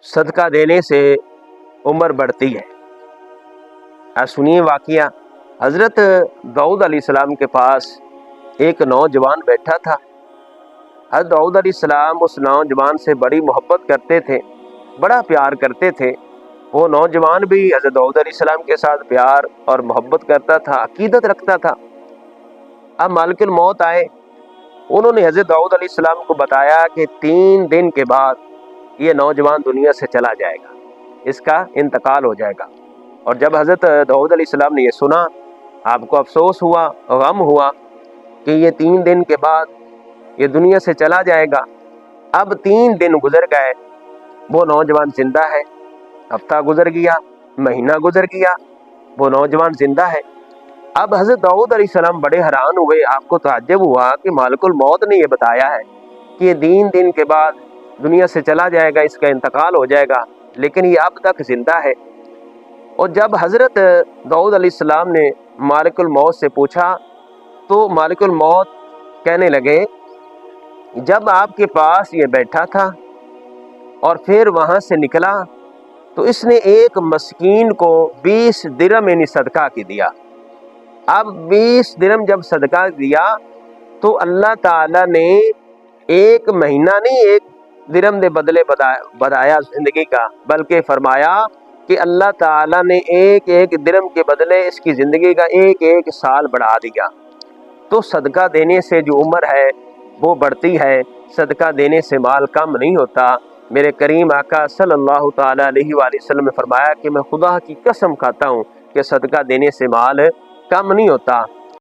صدقہ دینے سے عمر بڑھتی ہے۔ سنیے واقعہ، حضرت داؤد علیہ السلام کے پاس ایک نوجوان بیٹھا تھا۔ حضرت داؤد علیہ السلام اس نوجوان سے بڑی محبت کرتے تھے، بڑا پیار کرتے تھے۔ وہ نوجوان بھی حضرت داؤد علیہ السلام کے ساتھ پیار اور محبت کرتا تھا، عقیدت رکھتا تھا۔ اب مالک الموت آئے، انہوں نے حضرت داؤد علیہ السلام کو بتایا کہ 3 دن کے بعد یہ نوجوان دنیا سے چلا جائے گا، اس کا انتقال ہو جائے گا۔ اور جب حضرت داؤد علیہ السلام نے یہ سنا، آپ کو افسوس ہوا، غم ہوا کہ یہ 3 دن کے بعد یہ دنیا سے چلا جائے گا۔ اب 3 دن گزر گئے، وہ نوجوان زندہ ہے۔ ہفتہ گزر گیا، مہینہ گزر گیا، وہ نوجوان زندہ ہے۔ اب حضرت داؤد علیہ السلام بڑے حیران ہوئے، آپ کو تعجب ہوا کہ مالک الموت نے یہ بتایا ہے کہ یہ 3 دن کے بعد دنیا سے چلا جائے گا، اس کا انتقال ہو جائے گا، لیکن یہ اب تک زندہ ہے۔ اور جب حضرت داؤد علیہ السلام نے مالک الموت سے پوچھا تو مالک الموت کہنے لگے، جب آپ کے پاس یہ بیٹھا تھا اور پھر وہاں سے نکلا تو اس نے ایک مسکین کو 20 درہم یعنی صدقہ کی دیا۔ اب 20 درہم جب صدقہ دیا تو اللہ تعالیٰ نے 1 مہینہ نہیں 1 درہم دے بدلے بدایا زندگی کا، بلکہ فرمایا کہ اللہ تعالیٰ نے 1 درہم کے بدلے اس کی زندگی کا 1 سال بڑھا دیا۔ تو صدقہ دینے سے جو عمر ہے وہ بڑھتی ہے، صدقہ دینے سے مال کم نہیں ہوتا۔ میرے کریم آقا صلی اللہ تعالیٰ علیہ وآلہ وسلم نے فرمایا کہ میں خدا کی قسم کھاتا ہوں کہ صدقہ دینے سے مال کم نہیں ہوتا۔